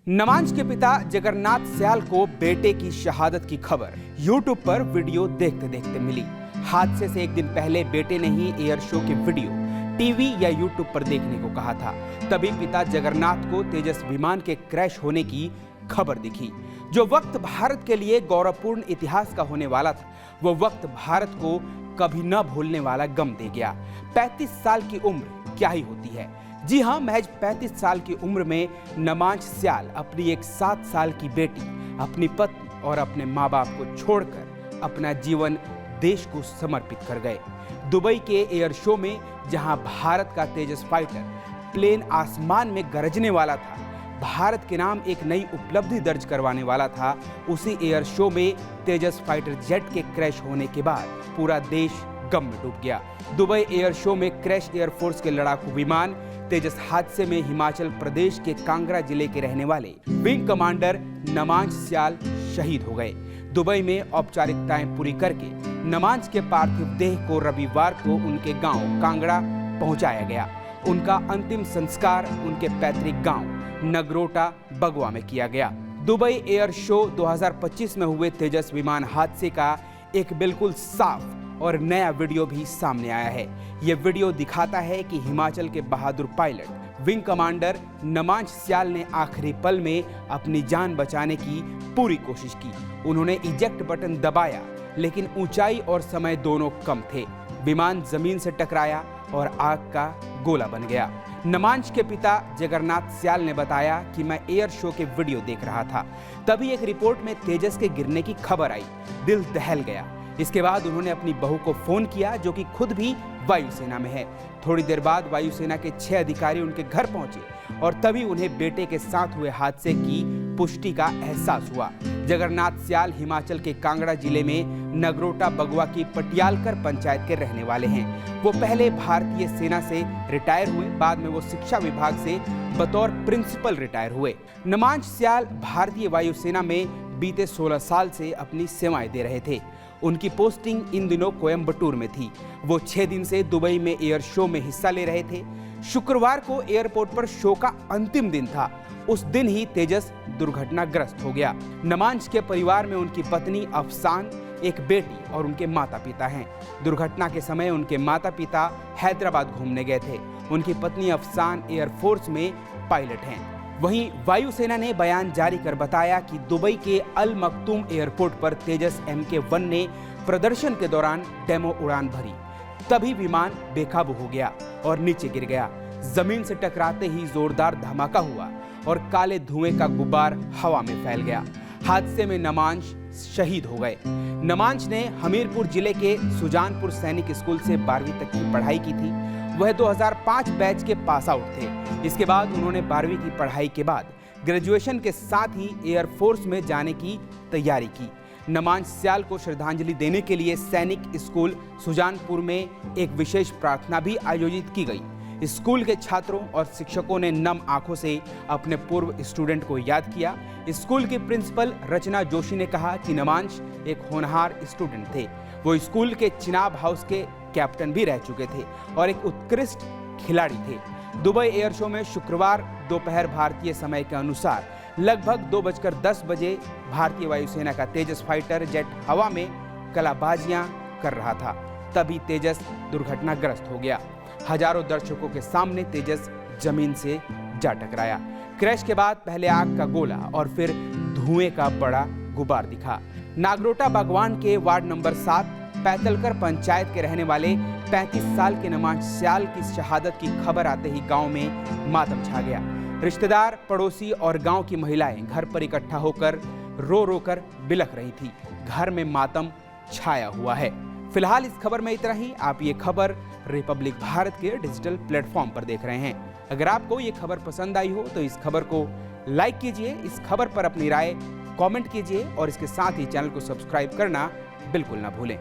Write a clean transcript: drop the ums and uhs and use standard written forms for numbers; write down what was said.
नमांश के पिता जगन्नाथ स्याल को बेटे की शहादत की खबर यूट्यूब पर वीडियो देखते देखते मिली। हादसे से एक दिन पहले बेटे ने ही एयर शो के वीडियो टीवी या यूट्यूब पर देखने को कहा था। तभी पिता जगन्नाथ को तेजस विमान के क्रैश होने की खबर दिखी। जो वक्त भारत के लिए गौरवपूर्ण इतिहास का होने वाला था, वो वक्त भारत को कभी न भूलने वाला गम दे गया। 35 साल की उम्र क्या ही होती है। जी हां, महज 35 साल की उम्र में नमांश स्याल अपनी एक 7 साल की बेटी, अपनी पत्नी और अपने माँ बाप को छोड़कर अपना जीवन देश को समर्पित कर गए। दुबई के एयर शो में जहां भारत का तेजस फाइटर प्लेन आसमान में गरजने वाला था, भारत के नाम एक नई उपलब्धि दर्ज करवाने वाला था, उसी एयर शो में तेजस फाइटर जेट के क्रैश होने के बाद पूरा देश गम में डूब गया। दुबई एयर शो में क्रैश एयरफोर्स के लड़ाकू विमान तेजस हादसे में हिमाचल प्रदेश के कांगड़ा जिले के रहने वाले विंग कमांडर नमांश स्याल शहीद हो गए। दुबई में औपचारिकताएं पूरी करके नमांश के पार्थिव देह को रविवार को उनके गांव कांगड़ा पहुंचाया गया। उनका अंतिम संस्कार उनके पैतृक गांव नगरोटा बगवा में किया गया। दुबई एयर शो 2025 में हुए तेजस विमान हादसे का एक बिल्कुल साफ और नया वीडियो भी सामने आया है। यह वीडियो दिखाता है कि हिमाचल के बहादुर पायलट विंग कमांडर नमांश स्याल ने आखिरी पल में अपनी जान बचाने की पूरी कोशिश की। उन्होंने इजेक्ट बटन दबाया, लेकिन ऊंचाई और समय दोनों कम थे। विमान जमीन से टकराया और आग का गोला बन गया। नमांश के पिता जगन्नाथ स्याल ने बताया कि मैं एयर शो के वीडियो देख रहा था, तभी एक रिपोर्ट में तेजस के गिरने की खबर आई। दिल दहल गया। इसके बाद उन्होंने अपनी बहू को फोन किया, जो कि खुद भी वायुसेना में है। थोड़ी देर बाद वायुसेना के 6 अधिकारी उनके घर पहुंचे और तभी उन्हें बेटे के साथ हुए हादसे की पुष्टि का एहसास हुआ। जगन्नाथ स्याल हिमाचल के कांगड़ा जिले में नगरोटा बगवा की पटियालकर पंचायत के रहने वाले हैं। वो पहले भारतीय सेना से रिटायर हुए, बाद में वो शिक्षा विभाग से बतौर प्रिंसिपल रिटायर हुए। नमांश स्याल भारतीय वायुसेना में बीते 16 साल से अपनी सेवाएं दे रहे थे। उनकी पोस्टिंग इन दिनों कोयम्बटूर में थी। वो 6 दिन से दुबई में एयर शो में हिस्सा ले रहे थे। शुक्रवार को एयरपोर्ट पर शो का अंतिम दिन था। उस दिन ही तेजस दुर्घटनाग्रस्त हो गया। नमांश के परिवार में उनकी पत्नी अफसान, एक बेटी और उनके माता पिता हैं। दुर्घटना के समय उनके माता पिता हैदराबाद घूमने गए थे। उनकी पत्नी अफसान एयरफोर्स में पायलट हैं। वहीं वायुसेना ने बयान जारी कर बताया कि दुबई के अल मखतूम एयरपोर्ट पर तेजस MK-1 ने प्रदर्शन के दौरान डेमो उड़ान भरी। तभी विमान बेकाबू हो गया और नीचे गिर गया। जमीन से टकराते ही जोरदार धमाका हुआ और काले धुएं का गुब्बार हवा में फैल गया। हादसे में नमांश शहीद हो गए। नमांश ने हमीरपुर जिले के सुजानपुर सैनिक स्कूल से 12वीं तक की पढ़ाई की थी। वह 2005 बैच के पास आउट थे। इसके बाद उन्होंने 12वीं की पढ़ाई के बाद ग्रेजुएशन के साथ ही एयरफोर्स में जाने की तैयारी की। नमांश स्याल को श्रद्धांजलि देने के लिए सैनिक स्कूल सुजानपुर में एक विशेष प्रार्थना भी आयोजित की गई। स्कूल के छात्रों और शिक्षकों ने नम आंखों से अपने पूर्व स्टूडेंट को याद किया। स्कूल की प्रिंसिपल रचना जोशी ने कहा कि नमांश एक होनहार स्टूडेंट थे। वो स्कूल के चिनाब हाउस के कैप्टन भी रह चुके थे और एक उत्कृष्ट खिलाड़ी थे। दुबई एयर शो में शुक्रवार दोपहर भारतीय समय के अनुसार लगभग 2:10 बजे भारतीय वायुसेना का तेजस फाइटर जेट हवा में कलाबाजियां कर रहा था। तभी तेजस दुर्घटनाग्रस्त हो गया। हजारों दर्शकों के सामने तेजस जमीन से जा टकराया। क्रैश के बाद पहले आग का गोला और फिर धुएं का बड़ा गुब्बार दिखा। नागरोटा बागवान के वार्ड नंबर 7 पैतलकर पंचायत के रहने वाले 35 साल के नमांश स्याल की शहादत की खबर आते ही गांव में मातम छा गया। रिश्तेदार, पड़ोसी और गांव की महिलाएं घर पर इकट्ठा होकर रो रो कर बिलख रही थी। घर में मातम छाया हुआ है। फिलहाल इस खबर में इतना ही। आप ये खबर रिपब्लिक भारत के डिजिटल प्लेटफॉर्म पर देख रहे हैं। अगर आपको ये खबर पसंद आई हो तो इस खबर को लाइक कीजिए, इस खबर पर अपनी राय कमेंट कीजिए और इसके साथ ही चैनल को सब्सक्राइब करना बिल्कुल ना भूलें।